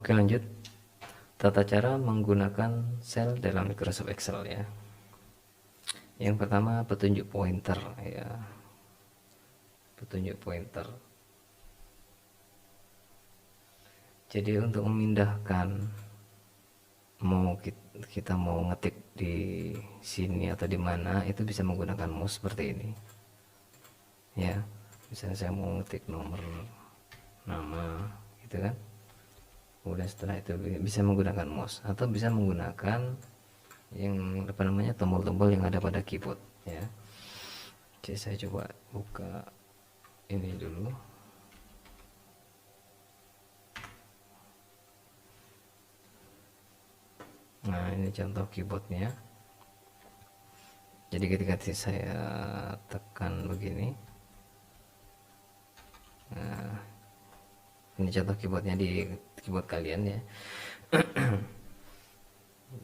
Oke, lanjut. Tata cara menggunakan sel dalam Microsoft Excel ya. Yang pertama, petunjuk pointer ya. Petunjuk pointer. Jadi untuk memindahkan, mau kita mau ngetik di sini atau di mana, itu bisa menggunakan mouse seperti ini. Ya, misalnya saya mau ngetik nomor nama gitu kan. Kemudian setelah itu bisa menggunakan mouse atau bisa menggunakan yang apa namanya, tombol-tombol yang ada pada keyboard ya. Jadi saya coba buka ini dulu. Nah, ini contoh keyboardnya. Jadi ketika saya tekan begini, nah ini contoh keyboardnya di keyboard kalian ya.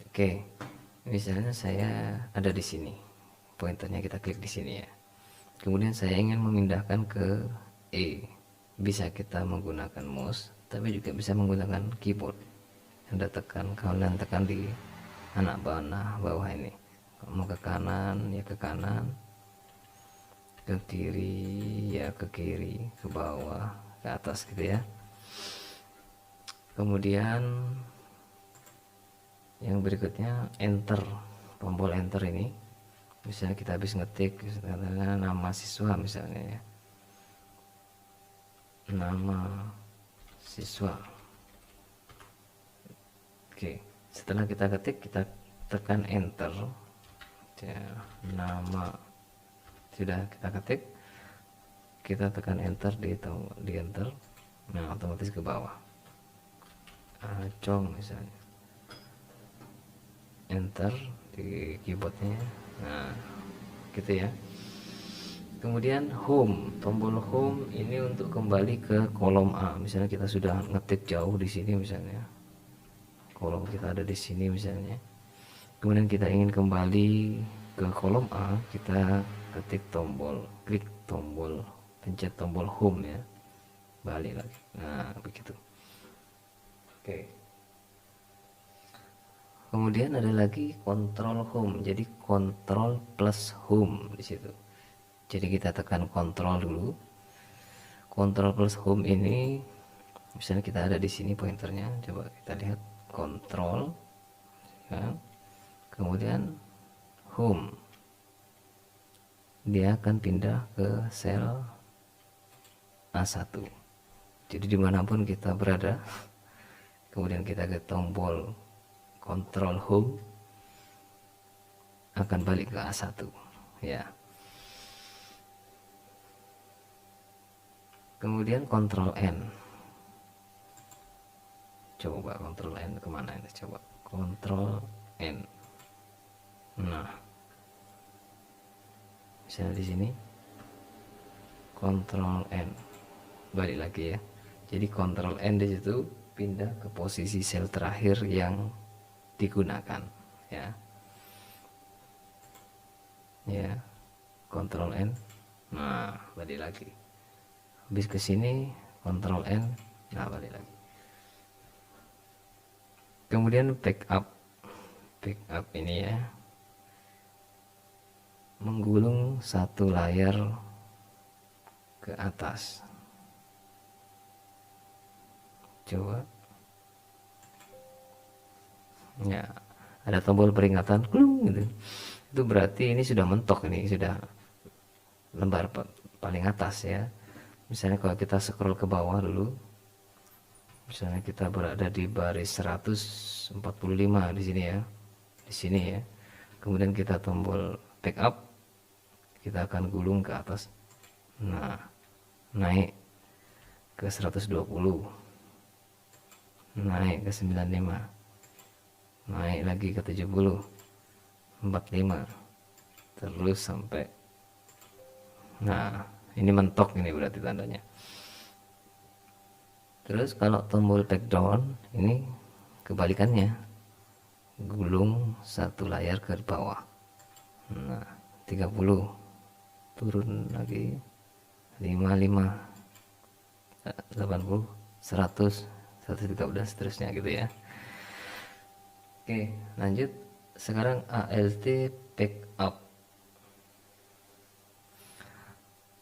Oke, misalnya saya ada di sini, pointernya kita klik di sini ya. Kemudian saya ingin memindahkan ke E, bisa kita menggunakan mouse, tapi juga bisa menggunakan keyboard. Anda tekan, kalian tekan di anak panah bawah ini. Kalau mau ke kanan ya ke kanan, ke kiri ya ke kiri, ke bawah, ke atas gitu ya. Kemudian yang berikutnya enter, tombol enter ini. Misalnya kita habis ngetik misalnya nama siswa misalnya ya, nama siswa. Oke, setelah kita ketik, kita tekan enter ya, nama sudah kita ketik, kita tekan enter di enter, nah otomatis ke bawah. Acong misalnya, enter di keyboardnya, nah gitu ya. Kemudian home, tombol home ini untuk kembali ke kolom A. Misalnya kita sudah ngetik jauh di sini misalnya, kolom kita ada di sini misalnya, kemudian kita ingin kembali ke kolom A, kita ketik tombol, klik tombol, pencet tombol home ya, balik lagi. Nah begitu. Oke. Kemudian ada lagi control home, jadi control plus home di situ. Jadi kita tekan control dulu, control plus home ini, misalnya kita ada di sini pointernya, coba kita lihat control ya. Kemudian home, dia akan pindah ke sel A1. Jadi dimanapun kita berada, kemudian kita ke tombol control home, akan balik ke A1 ya. Kemudian control N, coba control N kemana ini, coba control N. Nah misalnya di sini control N, balik lagi ya. Jadi control N di situ pindah ke posisi sel terakhir yang digunakan ya. Ya, control N, nah balik lagi. Habis ke sini control N, nah balik lagi. Kemudian backup ini ya, menggulung satu layar ke atas. Coba ya, ada tombol peringatan gitu. Itu berarti ini sudah mentok, ini sudah lembar paling atas ya. Misalnya kalau kita scroll ke bawah dulu, misalnya kita berada di baris 145 di sini ya, di sini ya. Kemudian kita tombol backup, kita akan gulung ke atas. Nah, naik ke 120, naik ke 95, naik lagi ke 70, 45, terus sampai, nah ini mentok, ini berarti tandanya. Terus kalau tombol back down ini kebalikannya, gulung satu layar ke bawah. Nah 30, turun lagi 55, 80, 100, 113 dan seterusnya gitu ya. Oke, lanjut. Sekarang ALT backup.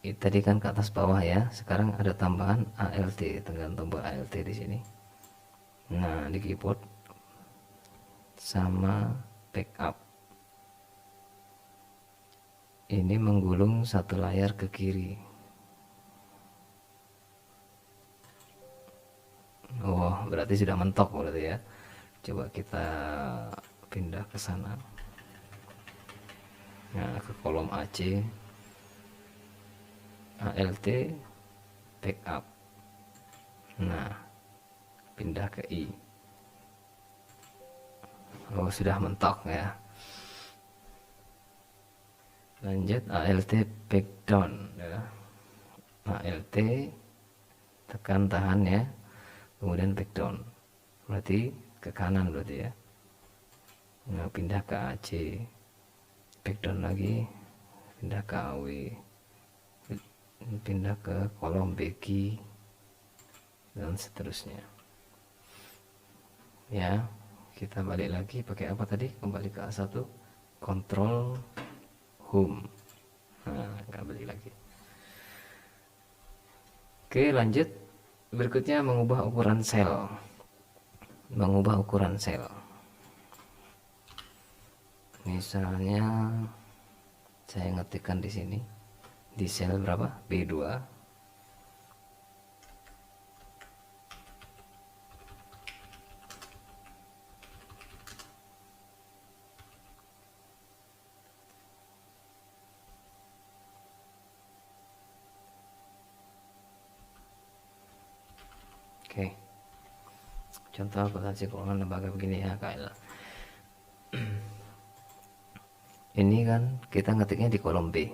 Tadi kan ke atas bawah ya. Sekarang ada tambahan ALT, tekan tombol ALT di sini. Nah, di keyboard sama backup. Ini menggulung satu layar ke kiri. Oh, berarti sudah mentok berarti ya. Coba kita pindah ke sana. Nah, ke kolom AC, ALT backup. Nah, pindah ke I. Oh, sudah mentok ya. Lanjut ALT backdown ya. ALT tekan tahan ya, kemudian backdown, berarti ke kanan berarti ya. Nah, pindah ke AC, backdown lagi, pindah ke AW, pindah ke kolom BQ dan seterusnya ya. Kita balik lagi pakai apa tadi, kembali ke A1, control home. Nah, kembali lagi. Oke, lanjut. Berikutnya mengubah ukuran sel. Misalnya saya ngetikkan di sini, di sel berapa, B2. Oke, contoh akuntansi keuangan lembaga begini ya, KL. Ini kan kita ngetiknya di kolom B,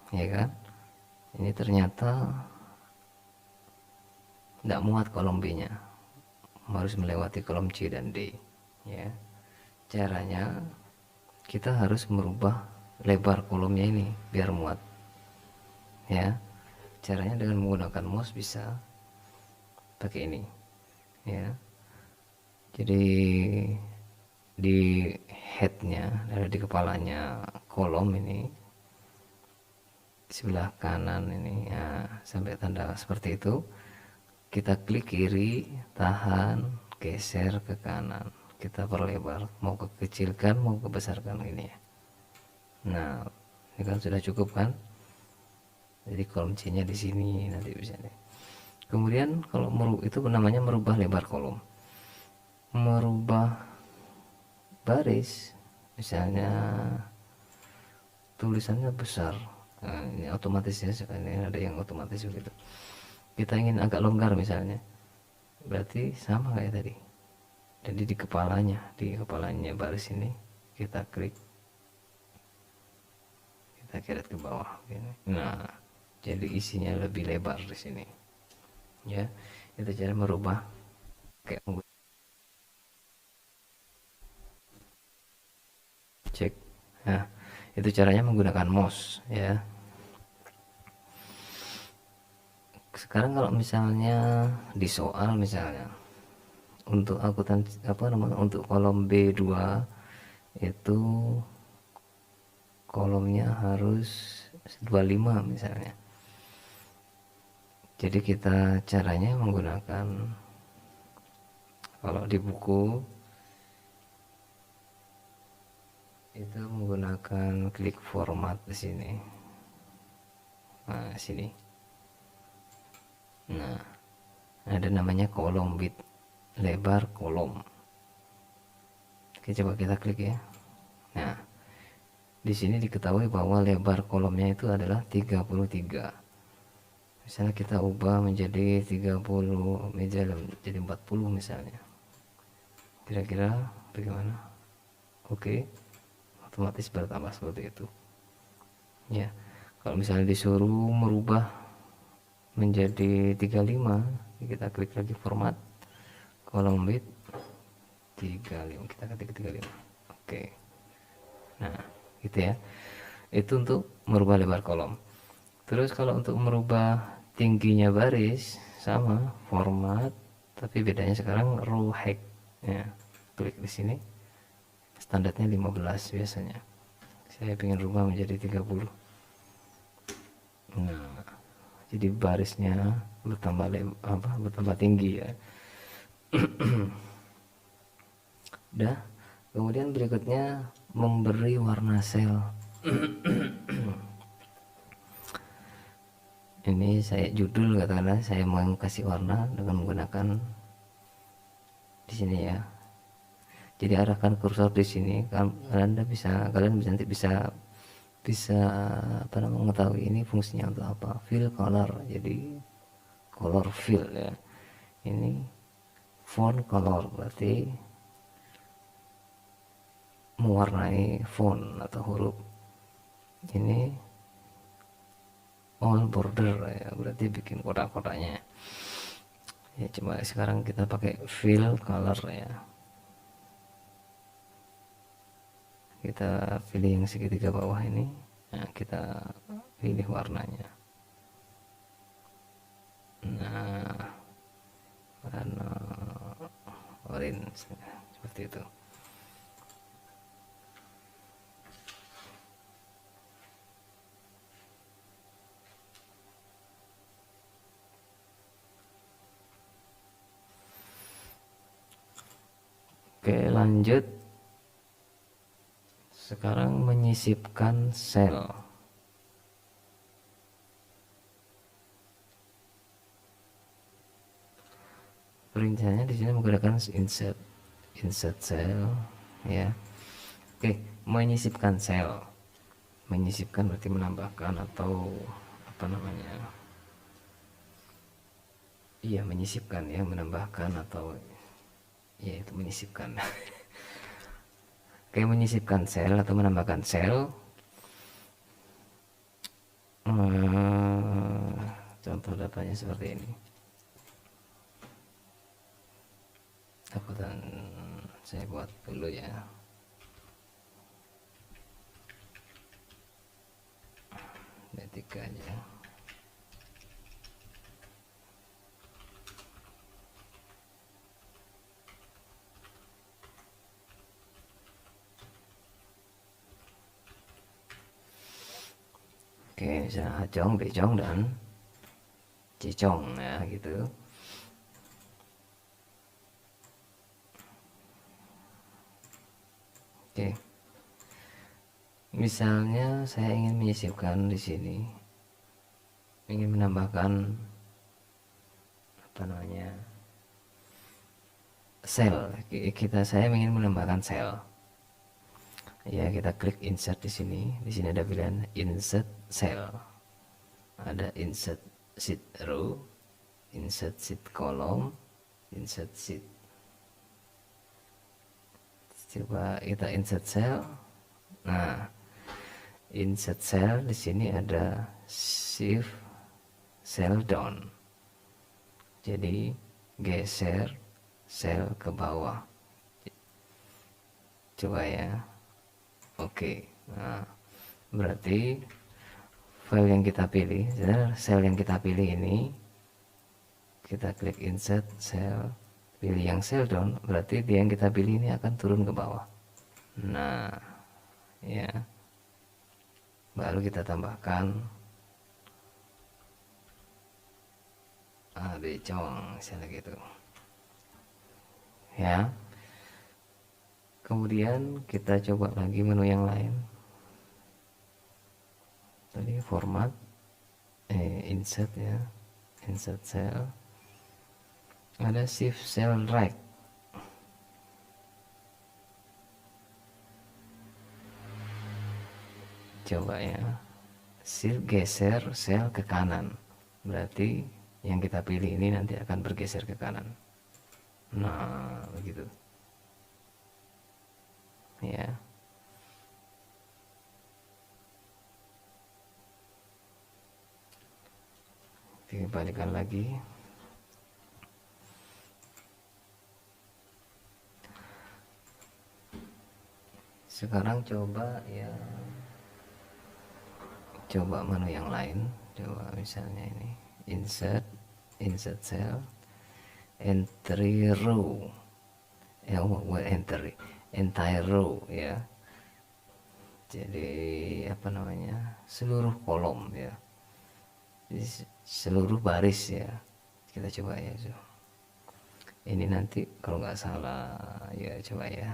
ya kan? Ini ternyata tidak muat kolom B-nya, harus melewati kolom C dan D. Ya, caranya kita harus merubah lebar kolomnya ini biar muat. Ya, caranya dengan menggunakan mouse bisa pakai ini. Ya, jadi di headnya, ada di kepalanya kolom ini, di sebelah kanan ini ya, sampai tanda seperti itu, kita klik kiri, tahan, geser ke kanan, kita perlebar, mau kekecilkan mau kebesarkan ini ya. Nah, ini kan sudah cukup kan, jadi kolom C nya di sini nanti bisa nih. Kemudian kalau itu namanya merubah lebar kolom. Merubah baris, misalnya tulisannya besar, nah, ini otomatis ya, ini ada yang otomatis begitu. Kita ingin agak longgar misalnya, berarti sama kayak tadi. Jadi di kepalanya baris ini kita klik, kita keret ke bawah gini. Nah, jadi isinya lebih lebar di sini. Ya, itu cara merubah kayak cek. Nah, itu caranya menggunakan mouse ya. Sekarang kalau misalnya di soal, misalnya untuk akuntansi untuk kolom B2 itu kolomnya harus 25 misalnya. Jadi kita caranya menggunakan, kalau di buku itu menggunakan klik format di sini. Nah, sini. Nah, ada namanya kolom width, lebar kolom. Oke, coba kita klik ya. Nah, di sini diketahui bahwa lebar kolomnya itu adalah 33. Misalnya kita ubah menjadi 30, jadi 40 misalnya. Kira-kira bagaimana? Oke, otomatis bertambah seperti itu. Ya, kalau misalnya disuruh merubah menjadi 35, kita klik lagi format, kolom width 35, kita ketik 35. Oke. Nah, gitu ya. Itu untuk merubah lebar kolom. Terus kalau untuk merubah tingginya baris, sama format, tapi bedanya sekarang raw height ya. Klik di sini, standarnya 15 biasanya, saya ingin rubah menjadi 30. Nah, jadi barisnya bertambah tinggi ya. Udah. Kemudian berikutnya memberi warna sel. Ini saya judul, katakanlah saya mau kasih warna dengan menggunakan di sini ya. Jadi arahkan kursor di sini, kalian nanti bisa mengetahui ini fungsinya untuk apa. Fill color, jadi color fill ya. Ini font color, berarti mewarnai font atau huruf. Ini all border ya, berarti bikin kotak-kotaknya ya. Coba sekarang kita pakai fill color ya, kita pilih yang segitiga bawah ini. Nah, kita pilih warnanya. Nah, warna orange seperti itu. Oke, lanjut. Sekarang menyisipkan sel. Perinciannya di sini menggunakan insert cell ya. Oke, menyisipkan sel. Menyisipkan berarti menambahkan atau apa namanya? Iya, menyisipkan ya, menambahkan atau ya itu menyisipkan. Oke, menyisipkan sel atau menambahkan sel. Contoh datanya seperti ini. Dan saya buat dulu ya. D3 aja. Oke, misalnya Acong, Becong, dan Cicong ya gitu. Oke. Misalnya saya ingin menyisipkan di sini, ingin menambahkan apa namanya? Sel. Saya ingin menambahkan sel. Ya, kita klik insert di sini. Di sini ada pilihan insert cell. Ada insert sheet row, insert sheet column, insert sheet. Coba kita insert cell. Nah, insert cell di sini ada shift cell down. Jadi geser sel ke bawah. Coba ya. Oke, nah berarti file yang kita pilih, sel yang kita pilih ini, kita klik insert cell, pilih yang cell down, berarti dia yang kita pilih ini akan turun ke bawah. Nah ya, baru kita tambahkan becong misalnya gitu ya. Kemudian kita coba lagi menu yang lain. Tadi format, insert ya, insert cell. Ada shift cell right. Coba ya, shift geser sel ke kanan. Berarti yang kita pilih ini nanti akan bergeser ke kanan. Nah, begitu. Ya. Dikembalikan lagi. Sekarang coba ya, coba menu yang lain. Coba misalnya ini insert cell, entry row ya, entire row ya, jadi apa namanya, seluruh kolom ya, jadi seluruh baris ya. Kita coba ya, ini nanti kalau nggak salah ya, coba ya.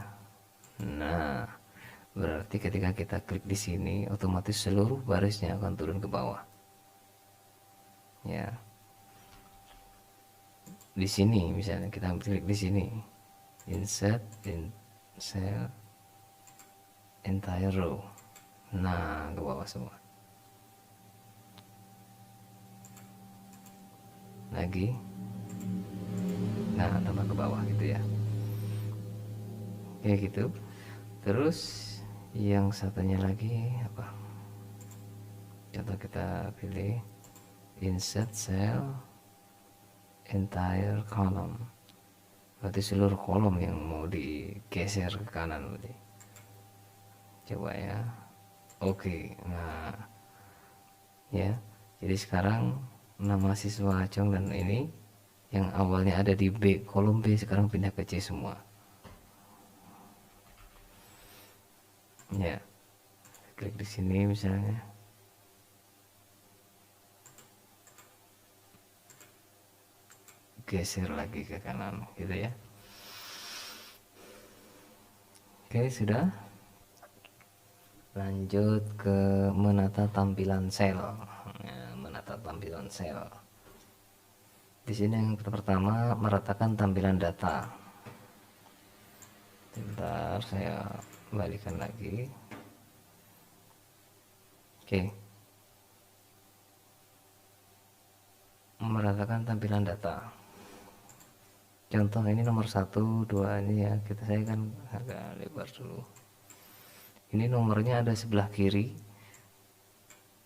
Nah, berarti ketika kita klik di sini otomatis seluruh barisnya akan turun ke bawah ya. Di sini misalnya kita klik di sini, insert in cell entire row, nah ke bawah semua. Lagi, nah tambah ke bawah gitu ya, kayak gitu. Terus yang satunya lagi apa, contoh kita pilih insert cell entire column, berarti seluruh kolom yang mau digeser ke kanan berarti. Coba ya, oke. Nah ya, jadi sekarang nama siswa Acong dan ini yang awalnya ada di B, kolom B, sekarang pindah ke C semua ya. Klik di sini misalnya, geser lagi ke kanan gitu ya. Oke, sudah. Lanjut ke menata tampilan sel ya, menata tampilan sel. Di sini yang pertama, meratakan tampilan data. Bentar, saya balikan lagi. Oke, meratakan tampilan data. Contoh ini nomor 1, 2 ini ya, saya kan agak lebar dulu. Ini nomornya ada sebelah kiri,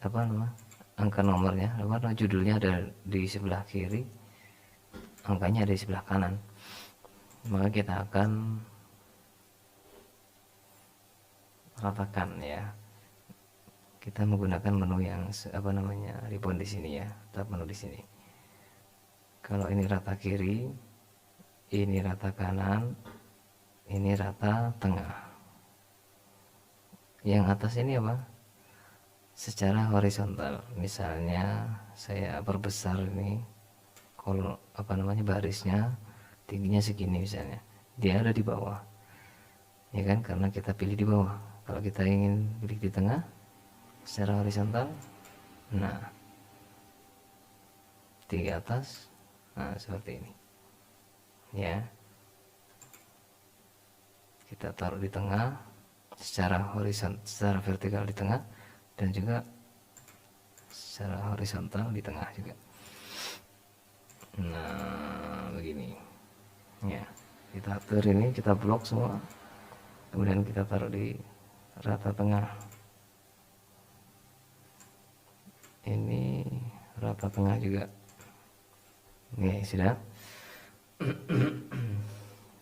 apa nama, angka nomornya, apa judulnya ada di sebelah kiri, angkanya ada di sebelah kanan. Maka kita akan ratakan ya. Kita menggunakan menu yang apa namanya, ribbon di sini ya, tab menu di sini. Kalau ini rata kiri, ini rata kanan, ini rata tengah. Yang atas ini apa? Secara horizontal. Misalnya saya perbesar ini kolom apa namanya, barisnya tingginya segini misalnya. Dia ada di bawah. Ya kan, karena kita pilih di bawah. Kalau kita ingin pilih di tengah secara horizontal, nah di atas, nah seperti ini ya. Kita taruh di tengah secara horizontal, secara vertikal di tengah, dan juga secara horizontal di tengah juga. Nah begini ya, kita atur ini, kita blok semua, kemudian kita taruh di rata tengah. Ini rata tengah juga. Nih sudah.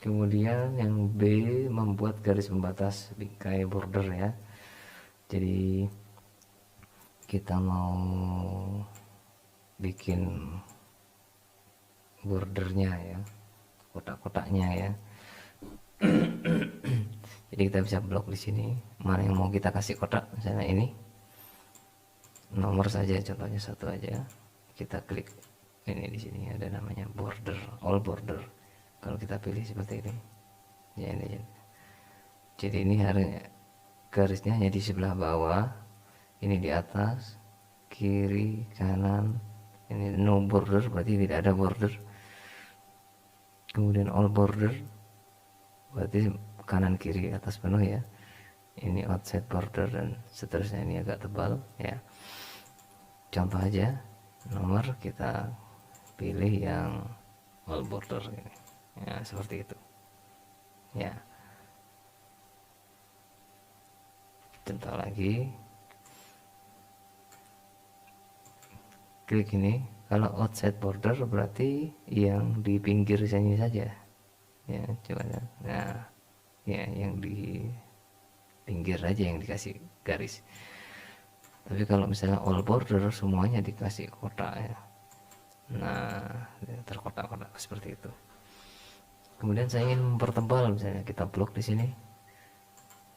Kemudian yang B, membuat garis pembatas bingkai border ya. Jadi kita mau bikin bordernya ya, kotak-kotaknya ya. Jadi kita bisa blok di sini mana yang mau kita kasih kotak. Misalnya ini nomor saja, contohnya 1 aja. Kita klik ini, di sini ada namanya border, all border. Kalau kita pilih seperti ini ya, ini jadi ini harusnya garisnya hanya di sebelah bawah, ini di atas, kiri, kanan. Ini no border, berarti tidak ada border. Kemudian all border, berarti kanan kiri atas penuh ya. Ini outside border dan seterusnya. Ini agak tebal ya. Contoh aja, nomor kita pilih yang all border ini ya, seperti itu ya. Contoh lagi, klik ini. Kalau outside border berarti yang di pinggir sini saja ya, coba ya. Nah ya, yang di pinggir aja yang dikasih garis. Tapi kalau misalnya all border semuanya dikasih kotak ya, nah terkotak-kotak seperti itu Kemudian saya ingin mempertebal, misalnya kita blok di sini,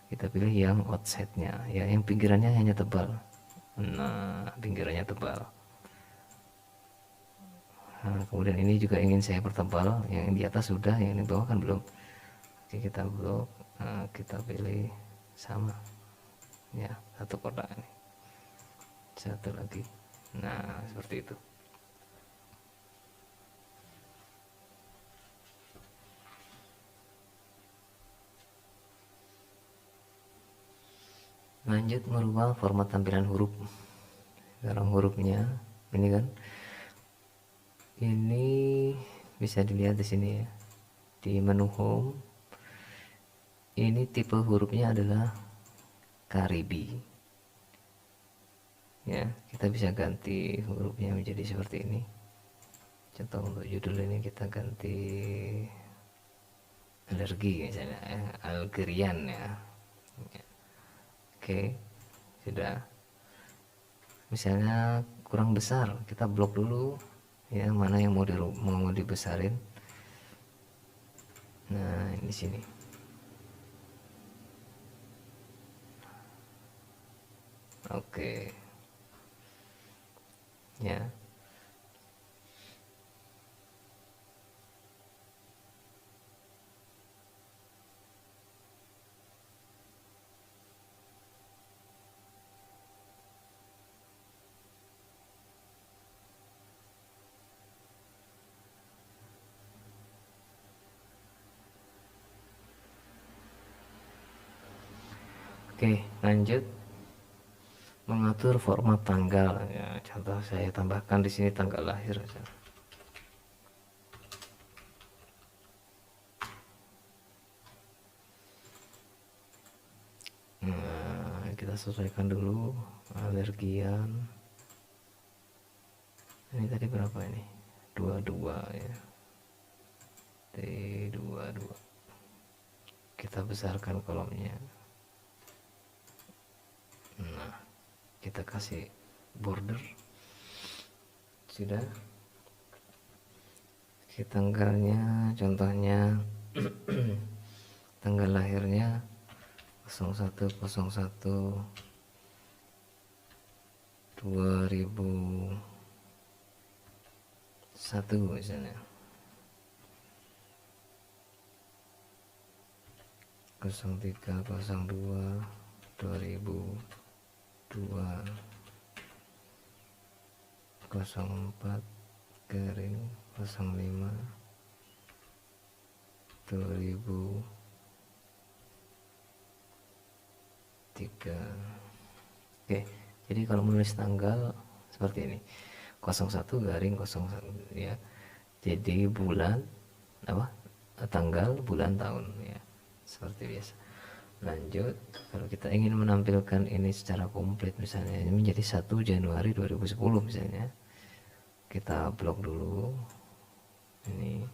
kita pilih yang outside-nya ya, yang pinggirannya hanya tebal. Nah, pinggirannya tebal. Nah, kemudian ini juga ingin saya pertebal, yang di atas sudah, yang di bawah kan belum. Oke, kita blok. Nah, kita pilih sama ya, satu kotak ini, satu lagi. Nah, seperti itu. Lanjut merubah format tampilan huruf. Sekarang hurufnya ini kan, ini bisa dilihat di sini ya, di menu home. Ini tipe hurufnya adalah Karibi ya, kita bisa ganti hurufnya menjadi seperti ini. Contoh untuk judul ini kita ganti alergi misalnya ya, Algerian ya. Oke, sudah. Misalnya kurang besar, kita blok dulu ya, mana yang mau dibesarin. Nah, ini sini. Oke. Ya. Oke, lanjut mengatur format tanggal ya. Contoh saya tambahkan di sini tanggal lahir aja. Nah, kita sesuaikan dulu alergian. Ini tadi berapa ini? 22 ya. T22. Kita besarkan kolomnya. Nah, kita kasih border. Sudah. Tanggalnya contohnya tanggal lahirnya 0101 2001 misalnya, 0302 2002 04 garing 05 2003. Oke, jadi kalau menulis tanggal seperti ini, 01 garing 01 ya, jadi bulan apa, tanggal bulan tahun ya, seperti biasa. Lanjut, kalau kita ingin menampilkan ini secara komplit, misalnya ini menjadi 1 Januari 2010 misalnya, kita blok dulu ini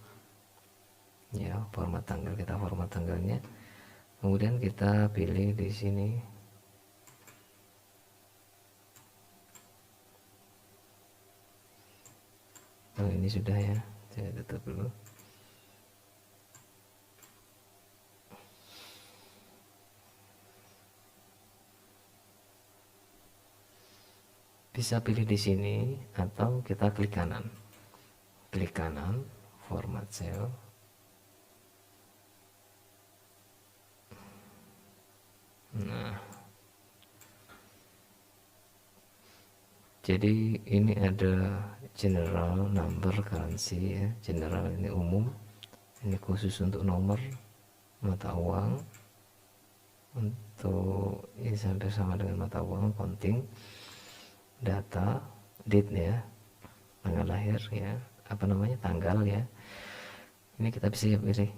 ya, format tanggal, kita format tanggalnya, kemudian kita pilih di sini. Oh, ini sudah ya, saya tutup dulu. Bisa pilih di sini atau kita klik kanan, format cell. Nah, jadi ini ada general, number, currency ya. General ini umum, ini khusus untuk nomor, mata uang, untuk ini sampai sama dengan mata uang, counting, data, date ya, tanggal lahir ya, apa namanya, tanggal ya. Ini kita bisa pilih.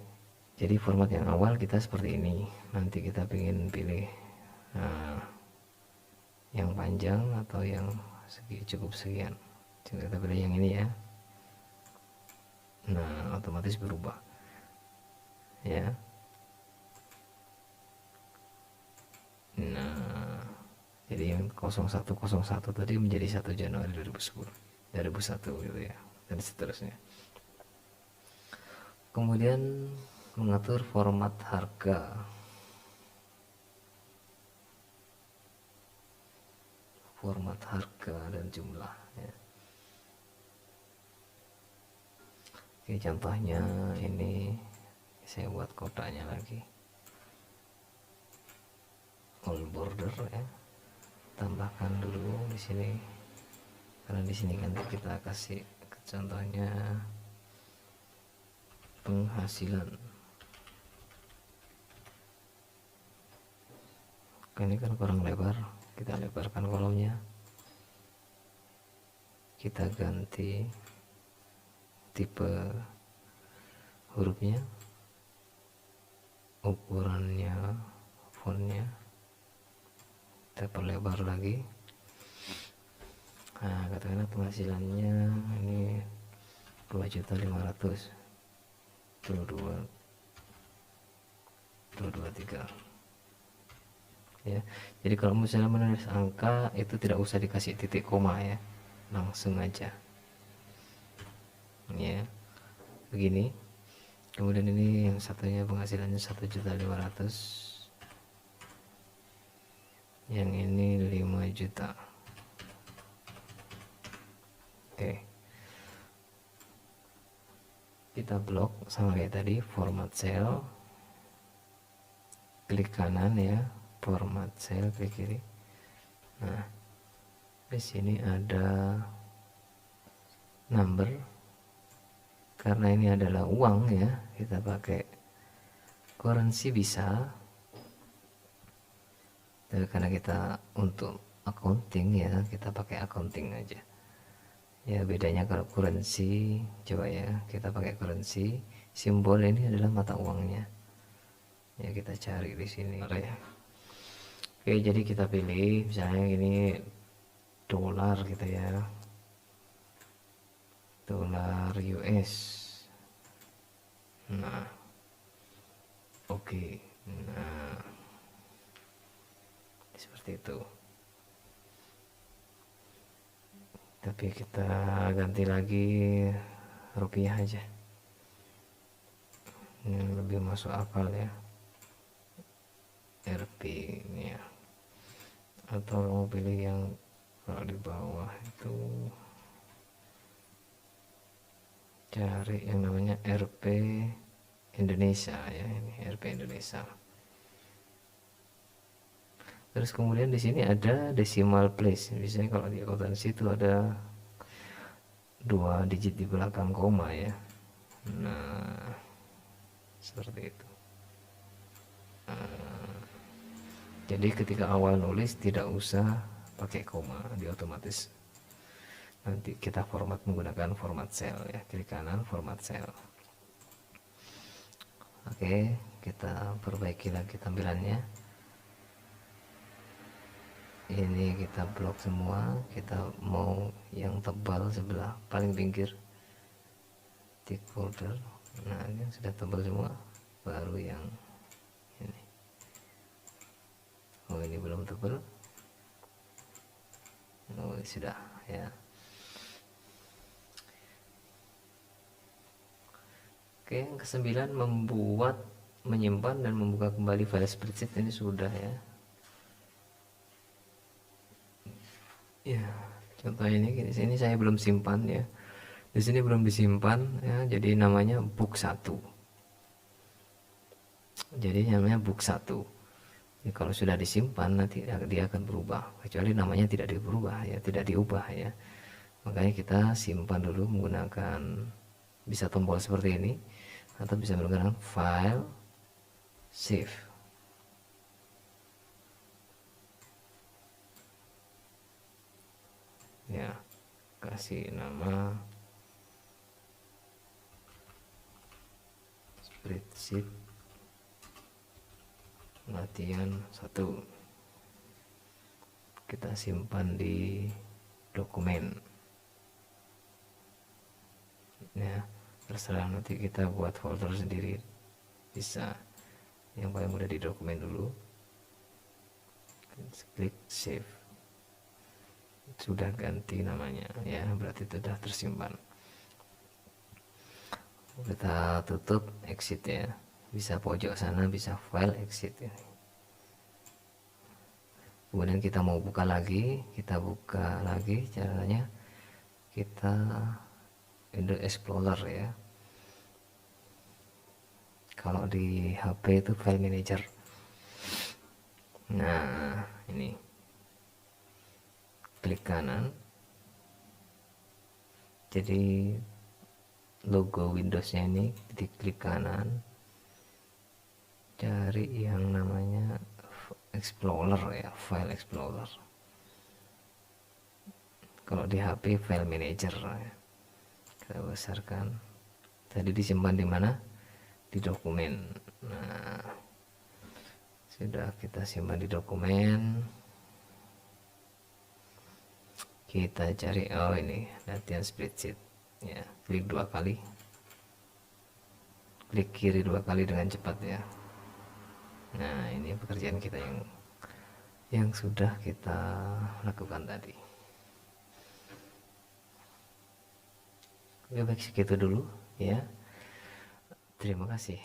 Jadi format yang awal kita seperti ini, nanti kita ingin pilih yang panjang atau yang cukup sekian, kita pilih yang ini ya. Nah, otomatis berubah ya. Nah, jadi yang 0101 tadi menjadi 1 Januari 2010 2001 gitu ya, dan seterusnya. Kemudian mengatur format harga, dan jumlah ya. Oke, contohnya ini saya buat kotaknya lagi, all border ya, tambahkan dulu di sini karena di sini kan kita kasih contohnya penghasilan. Ini kan kurang lebar, kita lebarkan kolomnya, kita ganti tipe hurufnya, ukurannya, fontnya kita perlebar lagi. Nah, katakanlah penghasilannya ini 2.500.000 tuh 23 ya. Jadi kalau misalnya menulis angka itu tidak usah dikasih titik koma ya, langsung aja ya begini. Kemudian ini yang satunya penghasilannya 1.500.000, yang ini 5 juta. Oke, kita blok sama kayak tadi, format cell, klik kanan ya, format cell, klik kiri. Nah, di sini ada number, karena ini adalah uang ya, kita pakai currency bisa, karena kita untuk accounting ya, kita pakai accounting aja ya. Bedanya kalau currency, coba ya kita pakai currency, simbol ini adalah mata uangnya ya, kita cari di sini ya. Oke, jadi kita pilih misalnya ini dolar gitu ya, dolar US. Nah, oke. Nah, seperti itu. Tapi kita ganti lagi rupiah aja, ini lebih masuk akal ya, RP ini ya. Atau mau pilih yang kalau di bawah itu cari yang namanya RP Indonesia ya, ini RP Indonesia. Terus kemudian di sini ada decimal place. Biasanya kalau di akuntansi itu ada 2 digit di belakang koma ya. Nah, seperti itu. Jadi ketika awal nulis tidak usah pakai koma, dia otomatis nanti kita format menggunakan format cell ya, klik kanan format cell. Oke, kita perbaiki lagi tampilannya. Ini kita blok semua, kita mau yang tebal sebelah paling pinggir, tick folder. Nah, ini sudah tebal semua, baru yang ini. Oh, ini belum tebal. Oh, sudah ya. Oke, yang ke-9 membuat, menyimpan dan membuka kembali file spreadsheet, ini sudah ya. Ya, contoh ini di sini saya belum simpan ya. Di sini belum disimpan ya, jadi namanya book 1. Jadi namanya book 1. Ya, kalau sudah disimpan nanti dia akan berubah, kecuali namanya tidak diubah ya, tidak diubah ya. Makanya kita simpan dulu menggunakan, bisa tombol seperti ini atau bisa menggunakan file save ya, kasih nama spreadsheet latihan 1, kita simpan di dokumen ya, terserah nanti kita buat folder sendiri bisa, yang paling mudah di dokumen dulu, klik save. Sudah ganti namanya ya, berarti itu sudah tersimpan. kita tutup, exit ya, bisa pojok sana, bisa file, exit ya. Kemudian kita mau buka lagi, kita buka lagi, caranya kita Windows Explorer ya, kalau di HP itu file manager. Nah ini klik kanan, jadi logo Windowsnya ini diklik kanan, cari yang namanya Explorer ya, file Explorer. Kalau di HP file manager ya. Kita besarkan. Tadi disimpan di mana? Di dokumen. Nah, sudah kita simpan di dokumen. Kita cari, oh ini latihan spreadsheet ya, klik 2 kali, klik kiri 2 kali dengan cepat ya. Nah ini pekerjaan kita yang sudah kita lakukan tadi. Oke, baik segitu dulu ya, terima kasih.